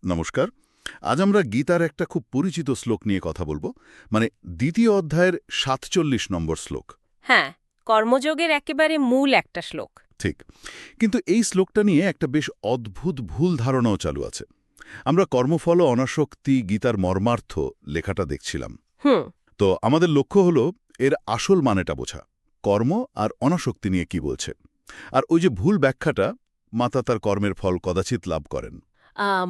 নমস্কার। আজ আমরা গীতার একটা খুব পরিচিত শ্লোক নিয়ে কথা বলবো, মানে দ্বিতীয় অধ্যায়ের ৪৭ নম্বর শ্লোক। হ্যাঁ, কর্মযোগের একেবারে মূল একটা শ্লোক। ঠিক, কিন্তু এই শ্লোকটা নিয়ে একটা বেশ অদ্ভুত ভুল ধারণাও চালু আছে। আমরা কর্মফল ও অনাসক্তি গীতার মর্মার্থ লেখাটা দেখছিলাম। হুম। তো আমাদের লক্ষ্য হলো এর আসল মানেটা বোঝা, কর্ম আর অনাসক্তি নিয়ে কি বলছে। আর ওই যে ভুল ব্যাখ্যাটা, মাতা তার কর্মের ফল কদাচিৎ লাভ করেন,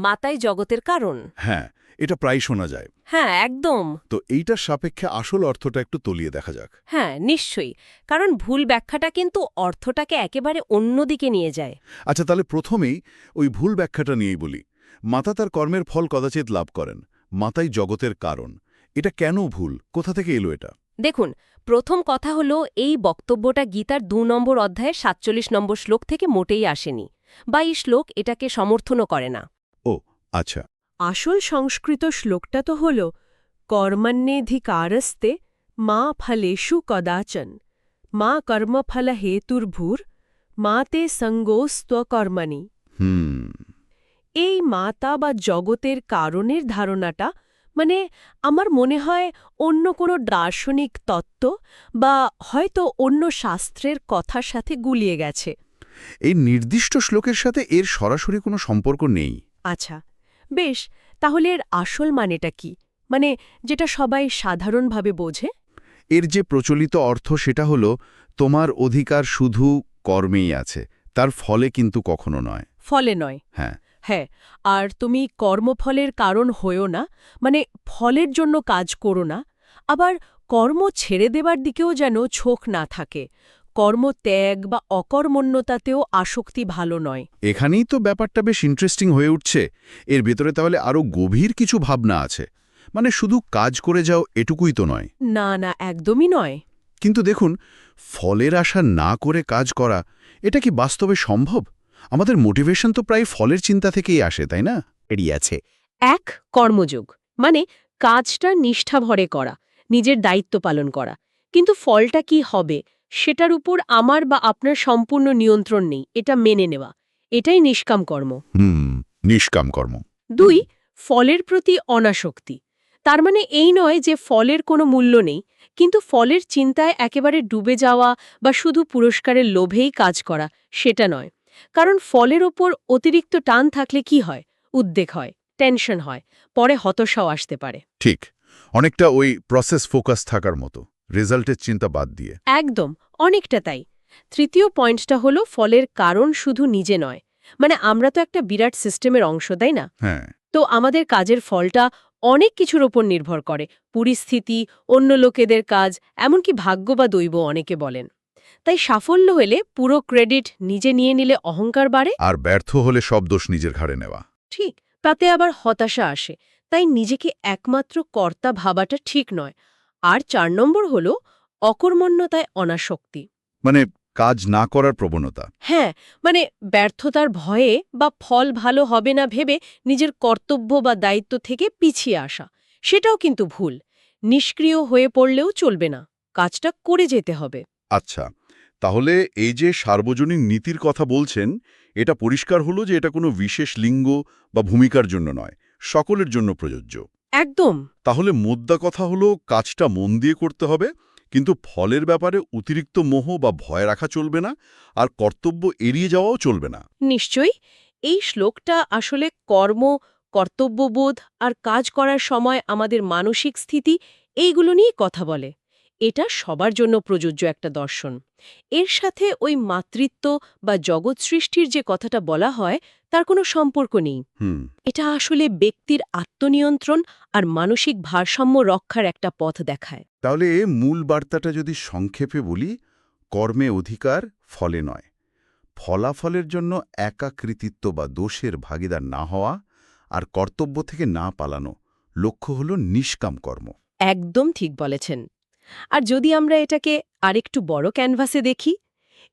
মাতাই জগতের কারণ। হ্যাঁ, এটা প্রায় শোনা যায়। হ্যাঁ, একদম। তো এইটার সাপেক্ষে আসল অর্থটা একটু তলিয়ে দেখা যাক। হ্যাঁ, নিশ্চয়ই। কারণ ভুল ব্যাখ্যাটা কিন্তু অর্থটাকে একেবারে অন্যদিকে নিয়ে যায়। আচ্ছা, তাহলে প্রথমেই ওই ভুল ব্যাখ্যাটা নিয়েই বলি। মাতা তার কর্মের ফল কদাচিৎ লাভ করেন, মাতাই জগতের কারণ। এটা কেন ভুল? কোথা থেকে এলো এটা? দেখুন, প্রথম কথা হলো এই বক্তব্যটা গীতার ২ নম্বর অধ্যায়ের ৪৭ নম্বর শ্লোক থেকে মোটেই আসেনি, বা এই শ্লোক এটাকে সমর্থনও করে না। ও আচ্ছা। আসল সংস্কৃত শ্লোকটা তো হল কর্মণ্যেধিকারস্তে মা ফলেষু কদাচন মা কর্মফল হেতুর্ভূর মা তে সঙ্গোস্ত্বকর্মণি। হুম। এই মাতা বা জগতের কারণের ধারণাটা মানে আমার মনে হয় অন্য কোনো দার্শনিক তত্ত্ব বা হয়তো অন্য শাস্ত্রের কথার সাথে গুলিয়ে গেছে। এই নির্দিষ্ট শ্লোকের সাথে এর সরাসরি কোনো সম্পর্ক নেই। আচ্ছা, বেশ, তাহলে এর আসল মানেটা কি? মানে যেটা সবাই সাধারণভাবে বোঝে। এর যে প্রচলিত অর্থ সেটা হলো তোমার অধিকার শুধু কর্মেই আছে, তার ফলে কিন্তু কখনো নয়। ফলে নয়। হ্যাঁ। হ্যাঁ, আর তুমি কর্মফলের কারণ হয়েও না, মানে ফলের জন্য কাজ করো না। আবার কর্ম ছেড়ে দেবার দিকেও যেন ঝোঁক না থাকে। কর্মত্যাগ বা অকর্মণ্যতাতেও আসক্তি ভালো নয়। এখানেই তো ব্যাপারটা বেশ ইন্টারেস্টিং হয়ে উঠছে। এর ভেতরে তাহলে আরও গভীর কিছু ভাবনা আছে। মানে শুধু কাজ করে যাও এটুকুই তো নয়। না না, একদমই নয়। কিন্তু দেখুন, ফলের আশা না করে কাজ করা, এটা কি বাস্তবে সম্ভব? আমাদের মোটিভেশন তো প্রায় ফলের চিন্তা থেকেই আসে, তাই না? এড়িয়ে আছে। এক, কর্মযোগ মানে কাজটা নিষ্ঠাভরে করা, নিজের দায়িত্ব পালন করা। কিন্তু ফলটা কি হবে সেটার উপর আমার বা আপনার সম্পূর্ণ নিয়ন্ত্রণ নেই, এটা মেনে নেওয়া। এটাই নিষ্কাম কর্ম। নিষ্কাম কর্ম। ২, ফলের প্রতি অনাসক্তি। তার মানে এই নয় যে ফলের কোনো মূল্য নেই, কিন্তু ফলের চিন্তায় একেবারে ডুবে যাওয়া বা শুধু পুরস্কারের লোভেই কাজ করা সেটা নয়। কারণ ফলের ওপর অতিরিক্ত টান থাকলে কি হয়? উদ্বেগ হয়, টেনশন হয়, পরে হতাশাও আসতে পারে। ঠিক, অনেকটা ওই প্রসেস ফোকাস থাকার মতো, রেজাল্টের চিন্তা বাদ দিয়ে। একদম, অনেকটা তাই। তৃতীয় পয়েন্টটা হলো ফলের কারণ শুধু নিজে নয়। মানে আমরা তো একটা বিরাট সিস্টেমের অংশ, তাই না? হ্যাঁ। তো আমাদের কাজের ফলটা অনেক কিছুর ওপর নির্ভর করে, পরিস্থিতি, অন্য লোকেদের কাজ, এমনকি ভাগ্য বা দৈব অনেকে বলেন। তাই সাফল্য হলে পুরো ক্রেডিট নিজে নিয়ে নিলে অহংকার বাড়ে। আর ব্যর্থ হলে সব দোষ নিজের ঘাড়ে নেওয়া। ঠিক, তাতে আবার হতাশা আসে। তাই নিজেকে একমাত্র কর্তা ভাবাটা ঠিক নয়। আর ৪ নম্বর হল অকর্মণ্যতায় অনাসক্তি। মানে কাজ না করার প্রবণতা। হ্যাঁ, মানে ব্যর্থতার ভয়ে বা ফল ভালো হবে না ভেবে নিজের কর্তব্য বা দায়িত্ব থেকে পিছিয়ে আসা, সেটাও কিন্তু ভুল। নিষ্ক্রিয় হয়ে পড়লেও চলবে না, কাজটা করে যেতে হবে। আচ্ছা, তাহলে এই যে সার্বজনীন নীতির কথা বলছেন, এটা পরিষ্কার হলো যে এটা কোনো বিশেষ লিঙ্গ বা ভূমিকার জন্য নয়, সকলের জন্য প্রযোজ্য। একদম। তাহলে মোদ্দা কথা হলো কাজটা মন দিয়ে করতে হবে, কিন্তু ফলের ব্যাপারে অতিরিক্ত মোহ বা ভয় রাখা চলবে না, আর কর্তব্য এড়িয়ে যাওয়াও চলবে না। নিশ্চয়ই। এই শ্লোকটা আসলে কর্ম, কর্তব্যবোধ আর কাজ করার সময় আমাদের মানসিক স্থিতি, এইগুলো নিয়ে কথা বলে। এটা সবার জন্য প্রযোজ্য একটা দর্শন। এর সাথে ওই মাতৃত্ব বা জগৎ সৃষ্টির যে কথাটা বলা হয় তার কোনো সম্পর্ক নেই। এটা আসলে ব্যক্তির আত্মনিয়ন্ত্রণ আর মানসিক ভারসাম্য রক্ষার একটা পথ দেখায়। তাহলে মূল বার্তাটা যদি সংক্ষেপে বলি, কর্মে অধিকার, ফলে নয়। ফলাফলের জন্য একা কৃতিত্ব বা দোষের ভাগিদার না হওয়া, আর কর্তব্য থেকে না পালানো, লক্ষ্য হল নিষ্কাম কর্ম। একদম ঠিক বলেছেন। আর যদি আমরা এটাকে আরেকটু বড় ক্যানভাসে দেখি,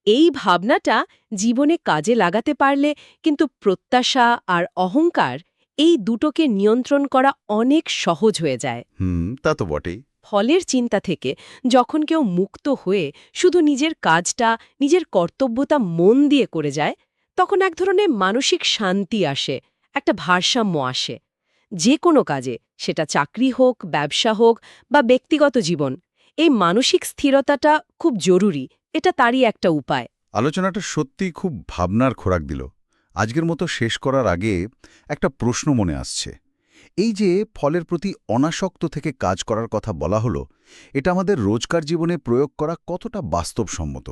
এই ভাবনাটা জীবনে কাজে লাগাতে পারলে কিন্তু প্রত্যাশা আর অহংকার, এই দুটোকে নিয়ন্ত্রণ করা অনেক সহজ হয়ে যায়। তা তো বটেই। ফলের চিন্তা থেকে যখন কেউ মুক্ত হয়ে শুধু নিজের কাজটা, নিজের কর্তব্যতা মন দিয়ে করে যায়, তখন এক ধরনের মানসিক শান্তি আসে, একটা ভারসাম্য আসে যে কোনো কাজে, সেটা চাকরি হোক, ব্যবসা হোক বা ব্যক্তিগত জীবন, এই মানসিক স্থিরতাটা খুব জরুরি। এটা তারই একটা উপায়। আলোচনাটা সত্যিই খুব ভাবনার খোরাক দিল। আজকের মতো শেষ করার আগে একটা প্রশ্ন মনে আসছে। এই যে ফলের প্রতি অনাসক্ত থেকে কাজ করার কথা বলা হলো, এটা আমাদের রোজকার জীবনে প্রয়োগ করা কতটা বাস্তবসম্মত,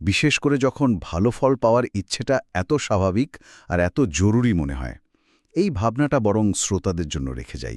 বিশেষ করে যখন ভালো ফল পাওয়ার ইচ্ছেটা এত স্বাভাবিক আর এত জরুরি মনে হয়? এই ভাবনাটা বরং শ্রোতাদের জন্য রেখে যাই।